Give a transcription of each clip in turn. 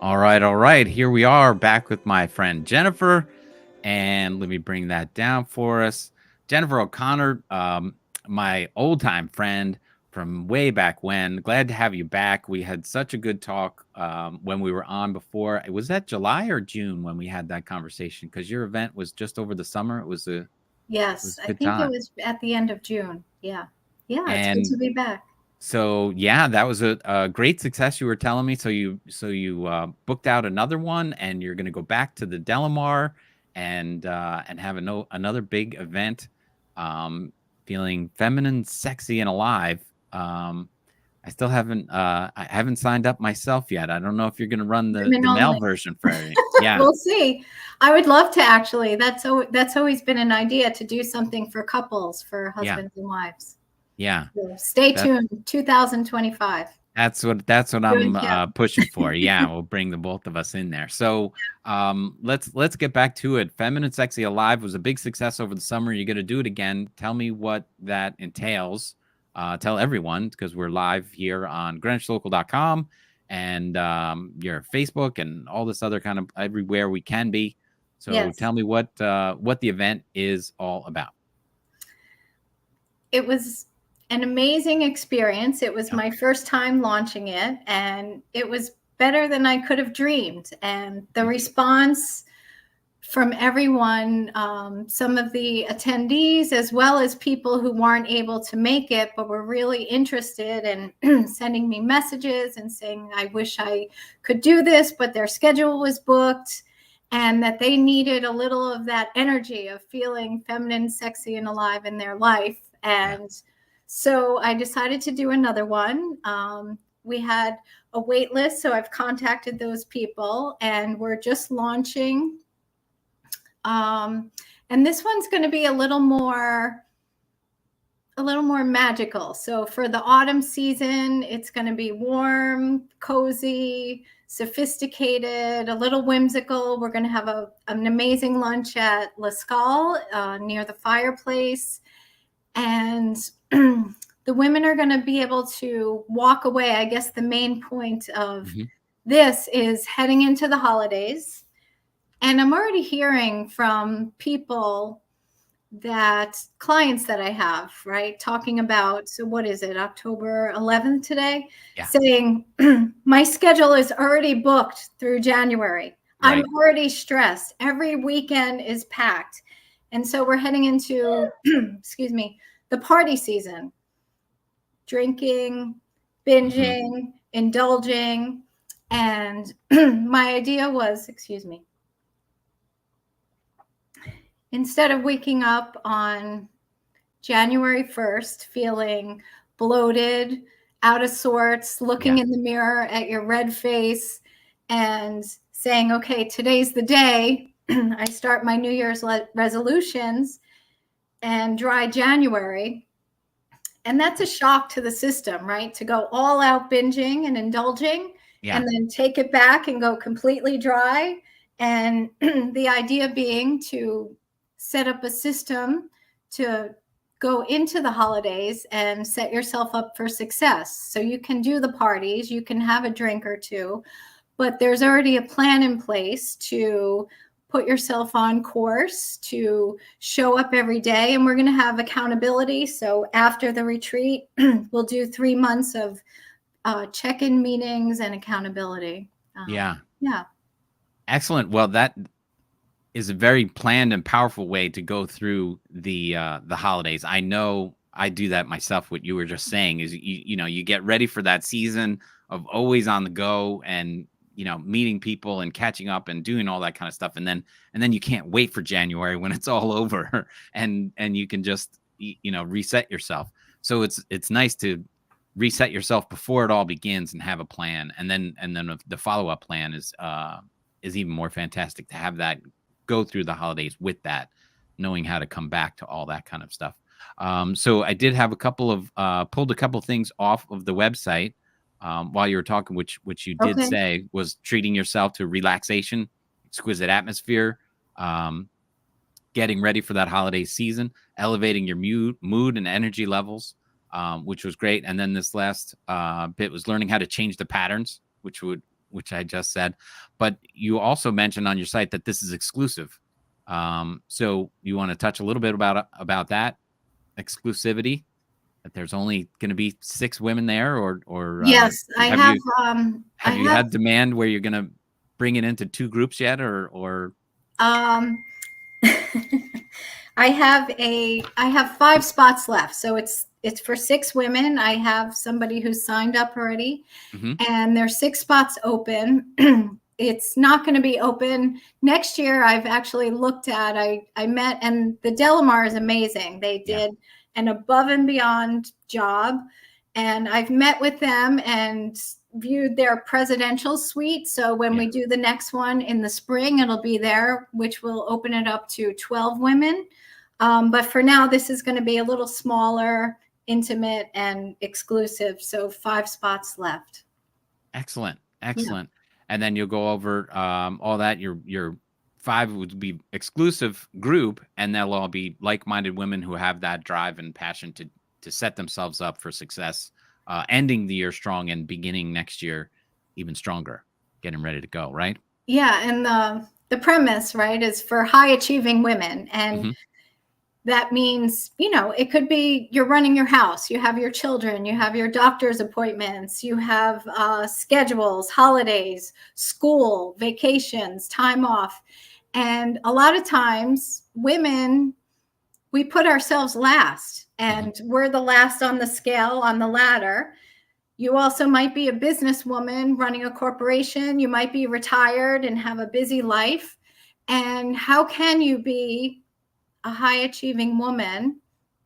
All right, all right. Here we are back with my friend Jennifer. And let me bring that down for us. Jennifer O'Connor, my old time friend from way back when. Glad to have you back. We had such a good talk when we were on before. Was that July or June when we had that conversation? Because your event was just over the summer. It Yes, was a I good think it time. was at the end of June. Yeah. Yeah, it's good And to be back. so yeah, that was a great success. You were telling me. So you booked out another one, and you're going to go back to the Delamar and have another big event. Um, Feeling feminine, sexy, and alive. Um, I haven't signed up myself yet. I don't know if you're going to run Women the male only. version for everything. Yeah, We'll see. I would love to actually. That's always been an idea to do something for couples, for yeah, husbands and wives. yeah. So stay That tuned. 2025. That's what Doing I'm yeah. pushing for. Yeah, we'll bring the both of us in there. So let's get back to it. Feminine Sexy Alive was a big success over the summer. You're gonna do it again. Tell me what that entails. Tell everyone because we're live here on GreenwichLocal.com and your Facebook and all this other kind of everywhere we can be. So Yes. tell me what the event is all about. It was an amazing experience. It was Yep. my first time launching it, and it was better than I could have dreamed. And the response from everyone, some of the attendees, as well as people who weren't able to make it, but were really interested in sending me messages and saying, I wish I could do this, but their schedule was booked, and that they needed a little of that energy of feeling feminine, sexy, and alive in their life. Yeah. And so I decided to do another one. We had a wait list, so I've contacted those people, and we're just launching. And this one's going to be a little more magical. So for the autumn season, it's going to be warm, cozy, sophisticated, a little whimsical. We're going to have an amazing lunch at La Scale near the fireplace. And the women are going to be able to walk away. I guess the main point of Mhm. this is heading into the holidays. And I'm already hearing from people, that clients that I have, right, talking about, so what is it, October 11th today, Yeah. saying, my schedule is already booked through January. I'm Right. already stressed. Every weekend is packed. And so we're heading into, excuse me, the party season, drinking, Mhm. binging, indulging. And my idea was, excuse me, instead of waking up on January 1st feeling bloated, out of sorts, looking Yeah. in the mirror at your red face and saying, okay, today's the day I start my New Year's resolutions, and dry January. And that's a shock to the system, right? To go all out binging and indulging Yeah. and then take it back and go completely dry. And the idea being to set up a system to go into the holidays and set yourself up for success. So you can do the parties, you can have a drink or two, but there's already a plan in place to put yourself on course, to show up every day. And we're going to have accountability. So after the retreat, we'll do 3 months of check-in meetings and accountability. Yeah. Yeah. Excellent. Well, that is a very planned and powerful way to go through the holidays. I know I do that myself. What you were just saying is you get ready for that season of always on the go and meeting people and catching up and doing all that kind of stuff, and then you can't wait for January when it's all over and you can just reset yourself. So it's nice to reset yourself before it all begins and have a plan, and then the follow-up plan is even more fantastic to have that go through the holidays with that, knowing how to come back to all that kind of stuff. So I did have a couple of pulled a couple of things off of the website while you were talking, which you did Okay. say was treating yourself to relaxation, exquisite atmosphere, um, getting ready for that holiday season, elevating your mood and energy levels, which was great. And then this last bit was learning how to change the patterns, which I just said, but you also mentioned on your site that this is exclusive. So you want to touch a little bit about that exclusivity, that there's only going to be 6 women there, or Yes, have you I have you have had demand where you're going to bring it into 2 groups yet, or um I have 5 spots left. So it's for 6 women. I have somebody who's signed up already, Mhm. and there's 6 spots open. It's not going to be open next year. I've actually looked at, I met, and the Delamar is amazing. They Yeah. did an above and beyond job, and I've met with them and viewed their presidential suite. So when Yeah. we do the next one in the spring, it'll be there, which will open it up to 12 women. But for now, this is going to be a little smaller, intimate, and exclusive. So 5 spots left. Excellent. Yeah. Excellent. And then you'll go over all that. Your 5 would be exclusive group, and they'll all be like-minded women who have that drive and passion to set themselves up for success, ending the year strong and beginning next year even stronger, getting ready to go, right? Yeah. And the premise, right, is for high achieving women. And Hmm. that means, it could be you're running your house, you have your children, you have your doctor's appointments, you have schedules, holidays, school, vacations, time off. And a lot of times, women, we put ourselves last, Hmm. and we're the last on the scale, on the ladder. You also might be a businesswoman running a corporation. You might be retired and have a busy life. And how can you be a high achieving woman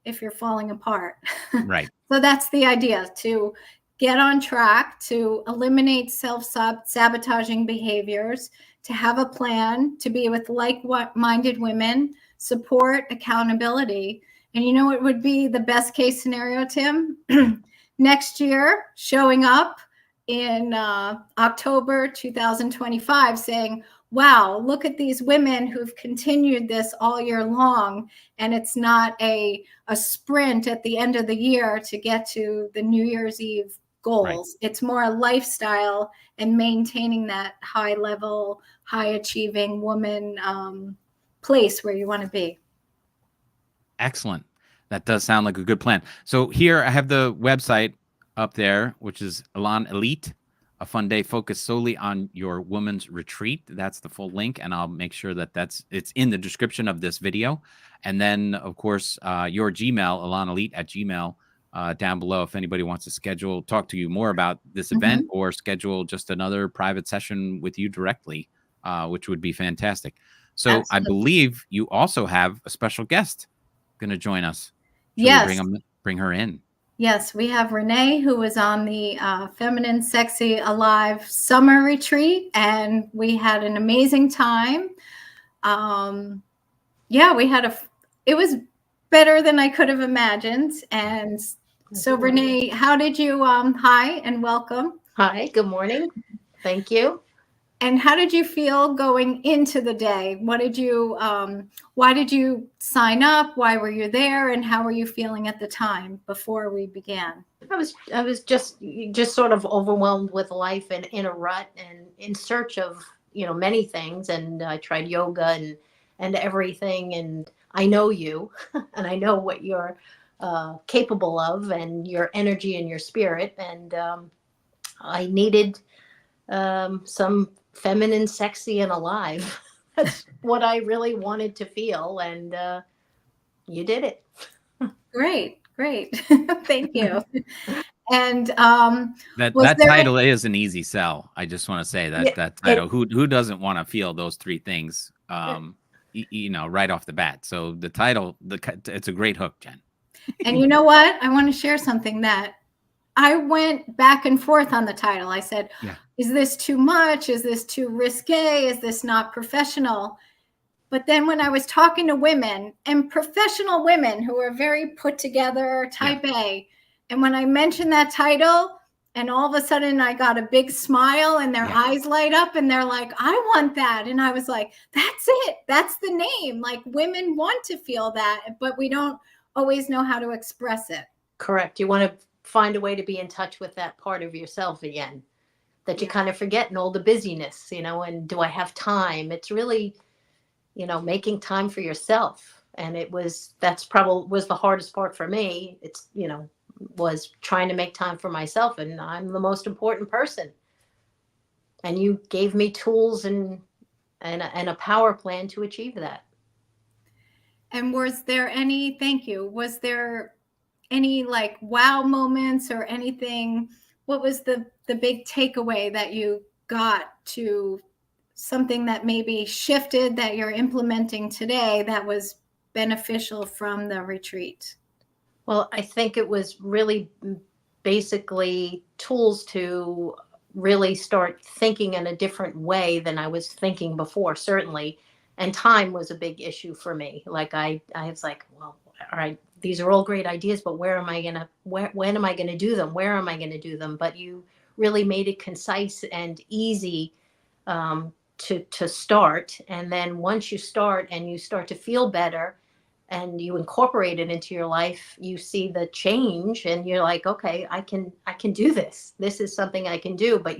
if you're falling apart? Right. So that's the idea, to get on track, to eliminate self-sabotaging behaviors, to have a plan, to be with like-minded women, support, accountability. And you know what would be the best case scenario, Tim? Yeah. Next year, showing up in October 2025 saying, wow, look at these women who've continued this all year long. And it's not a sprint at the end of the year to get to the New Year's Eve Right. goals. It's more a lifestyle and maintaining that high level, high achieving woman place where you want to be. Excellent. That does sound like a good plan. So here I have the website up there, which is Elan Elite, a fun day focused solely on your woman's retreat. That's the full link, and I'll make sure that it's in the description of this video. And then, of course, your Gmail, elanelite@gmail, down below, if anybody wants to talk to you more about this event, Mhm. or schedule just another private session with you directly, which would be fantastic. So I Absolutely. believe you also have a special guest going to join us. Should we Yes. bring her in? Yes, we have Renee, who was on the Feminine, Sexy, Alive summer retreat, and we had an amazing time. Yeah, it was better than I could have imagined. And so, Renee, how did you, hi and welcome. Hi, good morning. Thank you. And how did you feel going into the day? Why did you sign up? Why were you there? And how were you feeling at the time before we began? I was just sort of overwhelmed with life and in a rut and in search of, many things. And I tried yoga and everything. And I know you and I know what you're capable of and your energy and your spirit. And I needed some feminine, sexy, and alive. That's what I really wanted to feel. And you did it. Great, great. Thank you. And That was that there? title is an easy sell. I just want to say Yeah, that it, title. Who doesn't want to feel those 3 things? Right off the bat. So the title, it's a great hook, Jen. And you know what? I want to share something that I went back and forth on the title. I said, Yeah. is this too much? Is this too risque? Is this not professional? But then when I was talking to women, and professional women who are very put together, Yeah. type A, and when I mentioned that title, and all of a sudden I got a big smile and their Yeah. eyes light up and they're like, I want that. And I was like, that's it. That's the name. Like, women want to feel that, but we don't always know how to express it. correct. You want to find a way to be in touch with that part of yourself again. that you kind of forget in all the busyness, and do I have time? It's really, making time for yourself. And that's probably was the hardest part for me. It's, was trying to make time for myself, and I'm the most important person. And you gave me tools and a power plan to achieve that. And thank you, was there any like wow moments or anything? What was the big takeaway that you got to something that maybe shifted that you're implementing today that was beneficial from the retreat? Well, I think it was really basically tools to really start thinking in a different way than I was thinking before, certainly. And time was a big issue for me. Like I was like, well, all right, these are all great ideas, but when am I going to do them? Where am I going to do them? But you really made it concise and easy to start. And then once you start and you start to feel better and you incorporate it into your life, you see the change and you're like, okay, I can do this. This is something I can do. But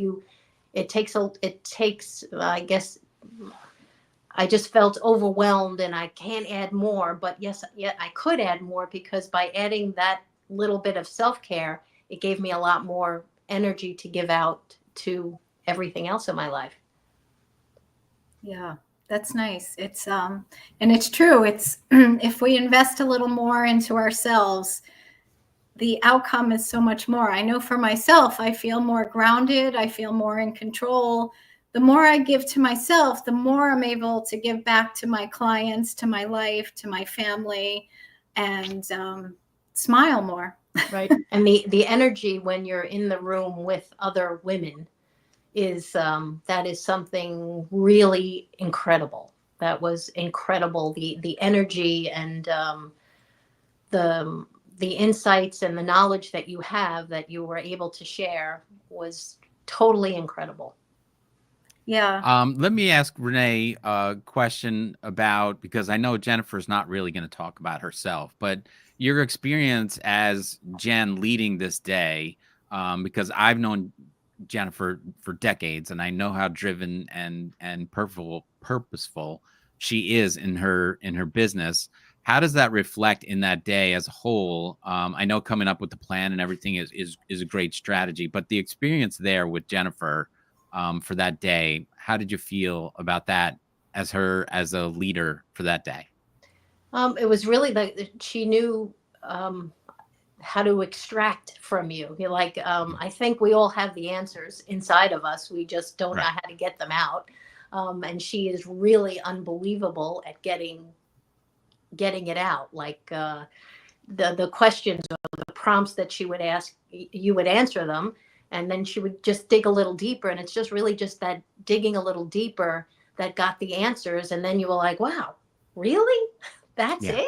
it takes, I guess, I just felt overwhelmed and I can't add more, but yet I could add more, because by adding that little bit of self-care, it gave me a lot more energy to give out to everything else in my life. Yeah, that's nice. It's and it's true. It's if we invest a little more into ourselves, the outcome is so much more. I know for myself, I feel more grounded. I feel more in control. The more I give to myself, the more I'm able to give back to my clients, to my life, to my family, and smile more. Right. And the energy when you're in the room with other women is that is something really incredible. That was incredible. The energy and the insights and the knowledge that you have that you were able to share was totally incredible. Yeah. Let me ask Renee a question about, because I know Jennifer's not really going to talk about herself, but your experience as Jen leading this day, because I've known Jennifer for decades, and I know how driven and purposeful she is in her business. How does that reflect in that day as a whole? I know coming up with the plan and everything is a great strategy, but the experience there with Jennifer for that day, how did you feel about that as a leader for that day? It was really she knew how to extract from you. You're like, I think we all have the answers inside of us. We just don't know Right. how to get them out. And she is really unbelievable at getting it out. Like the questions or the prompts that she would ask, you would answer them, and then she would just dig a little deeper. And it's just really just that digging a little deeper that got the answers. And then you were like, wow, really? That's Yeah.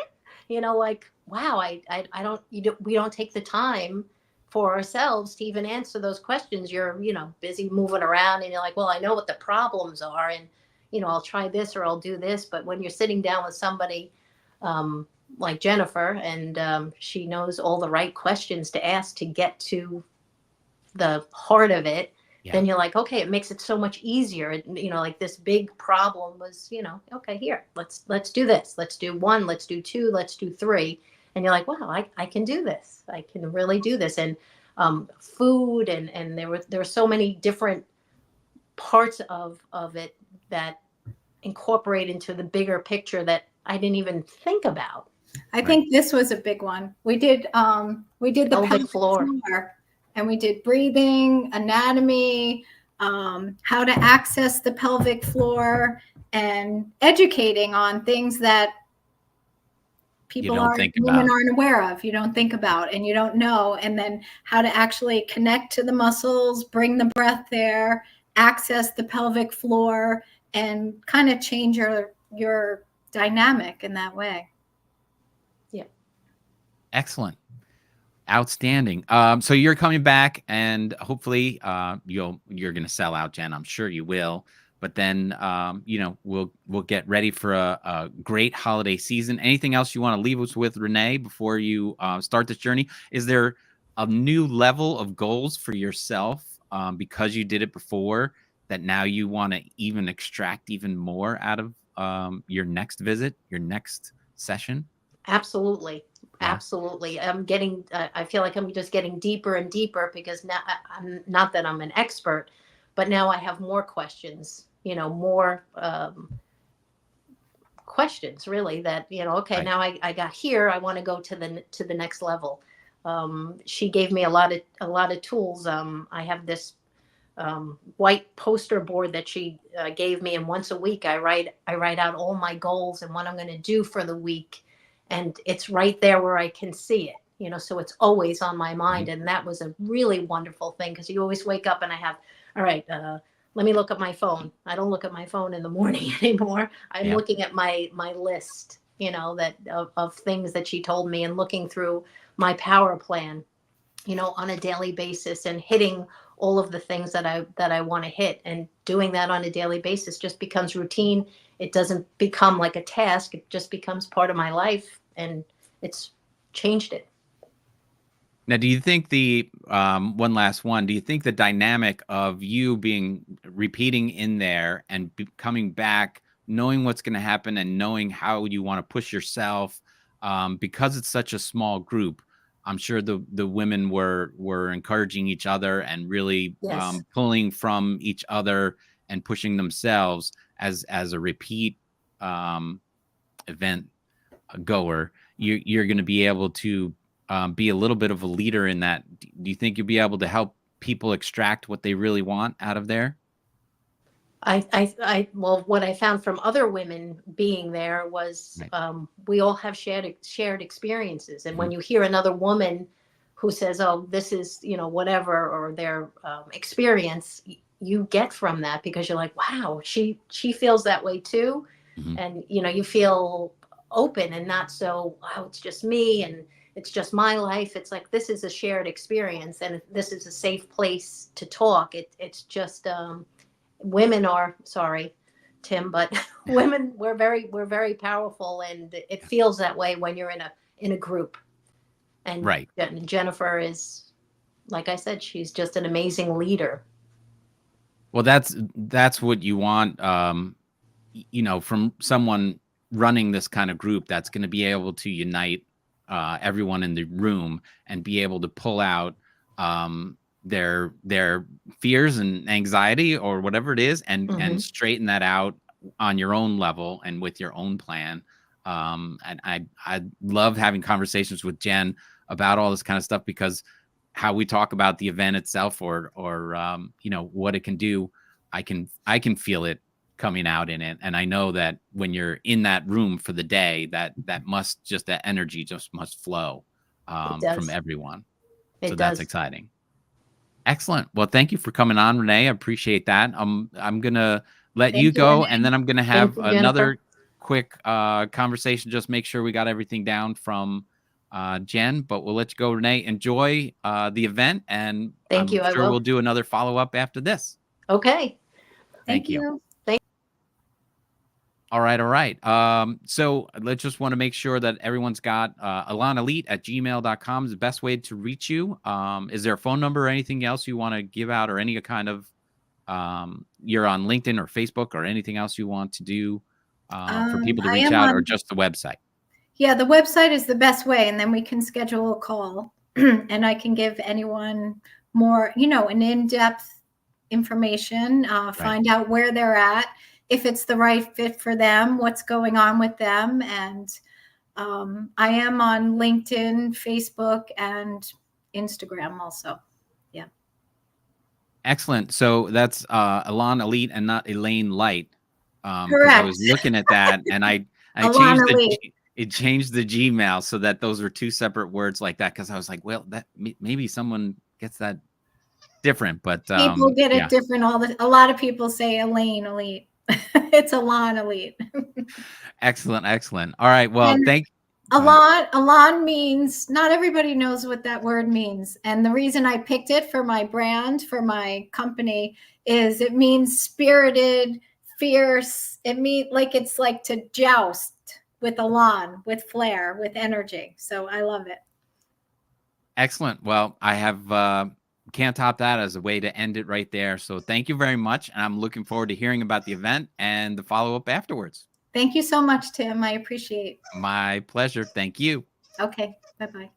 it? Like, wow, I don't, we don't take the time for ourselves to even answer those questions. You're, busy moving around and you're like, well, I know what the problems are, and, I'll try this or I'll do this. But when you're sitting down with somebody, like Jennifer, and she knows all the right questions to ask to get to the heart of it, Yeah. then you're like, okay, it makes it so much easier. Like this big problem was, okay, here, let's do this. Let's do 1, let's do 2, let's do 3. And you're like, wow, I can do this. I can really do this. And food and there were so many different parts of it that incorporate into the bigger picture that I didn't even think about. I think this was a big one. We did the pelvic floor, and we did breathing, anatomy, how to access the pelvic floor, and educating on things that women aren't aware of. You don't think about and you don't know. And then how to actually connect to the muscles, bring the breath there, access the pelvic floor, and kind of change your dynamic in that way. Yeah. Excellent. Outstanding. So you're coming back, and hopefully you're going to sell out, Jen. I'm sure you will. But then we'll get ready for a great holiday season. Anything else you want to leave us with, Renee, before you start this journey? Is there a new level of goals for yourself because you did it before, that now you want to even extract even more out of your next visit, your next session? Absolutely. Yeah. Absolutely. I feel like I'm just getting deeper and deeper because now I'm not that I'm an expert, but now I have more questions, more questions really that, okay, Right. now I got here. I want to go to the next level. She gave me a lot of tools. I have this white poster board that she gave me, and once a week I write out all my goals and what I'm going to do for the week, and it's right there where I can see it. So it's always on my mind, Mhm. and that was a really wonderful thing because you always wake up and I have, all right, let me look at my phone. I don't look at my phone in the morning anymore. I'm Yeah. looking at my list, that of things that she told me, and looking through my power plan, on a daily basis, and hitting all of the things that I want to hit, and doing that on a daily basis just becomes routine. It doesn't become like a task. It just becomes part of my life, and it's changed it. Now, do you think one last one, do you think the dynamic of you being repeating in there and coming back, knowing what's going to happen and knowing how you want to push yourself, because it's such a small group, I'm sure the women were encouraging each other and really Yes. pulling from each other and pushing themselves as a repeat um, event goer, you're going to be able to be a little bit of a leader in that. Do you think you'll be able to help people extract what they really want out of there? Well, what I found from other women being there was, Right. we all have shared experiences, and Mhm. when you hear another woman who says, "Oh, this is whatever," or their experience, you get from that because you're like, "Wow, she feels that way too," Mhm. and you feel open and not so, "Oh, it's just me and it's just my life." It's like this is a shared experience, and this is a safe place to talk. It's just. Women are, sorry, Tim, but women, we're very powerful, and it feels that way when you're in a group. And Right. Jennifer is, like I said, she's just an amazing leader. Well, that's what you want, from someone running this kind of group that's going to be able to unite everyone in the room and be able to pull out their fears and anxiety or whatever it is, and Hmm. straighten that out on your own level and with your own plan. And I love having conversations with Jen about all this kind of stuff, because how we talk about the event itself, or what it can do, I can feel it coming out in it. And I know that when you're in that room for the day, that energy just must flow It from does. everyone. So It that's does. exciting. Excellent. Well, thank you for coming on, Renee. I appreciate that. I'm gonna let you Thank you, go, and Renee. then I'm gonna Thank have you, Jennifer. another quick conversation. Just make sure we got everything down from Jen. But we'll let you go, Renee. Enjoy the event, and Thank I'm you. I sure we'll will. do another follow up after this. Okay. Thank Thank you. you. All right, all right. So let's just want to make sure that everyone's got alanaelite@gmail.com is the best way to reach you. Is there a phone number or anything else you want to give out, or any kind of you're on LinkedIn or Facebook or anything else you want to do for people to I reach am out, or on, just the website? yeah, the website is the best way, and then we can schedule a call and I can give anyone more, an in-depth information, Right. find out where they're at, if it's the right fit for them, what's going on with them. And I am on LinkedIn, Facebook, and Instagram also. Yeah. Excellent. So that's Alon Elite and not Elaine Light. Because I Correct. was looking at that, and I changed Alana Lee. it changed the Gmail so that those were two separate words like that, because I was like, well, that maybe someone gets that different, but People get it yeah. different. A lot of people say Elaine Elite. It's Alana Elite. Excellent, excellent. All right, well, And go ahead. Elan means, not everybody knows what that word means. And the reason I picked it for my brand, for my company, is it means spirited, fierce. It means like it's like to joust with Elan, with flair, with energy. So I love it. Excellent. Well, I have Can't top that as a way to end it right there. So thank you very much. And I'm looking forward to hearing about the event and the follow-up afterwards. Thank you so much, Tim. I appreciate. My pleasure. Thank you. Okay. Bye-bye.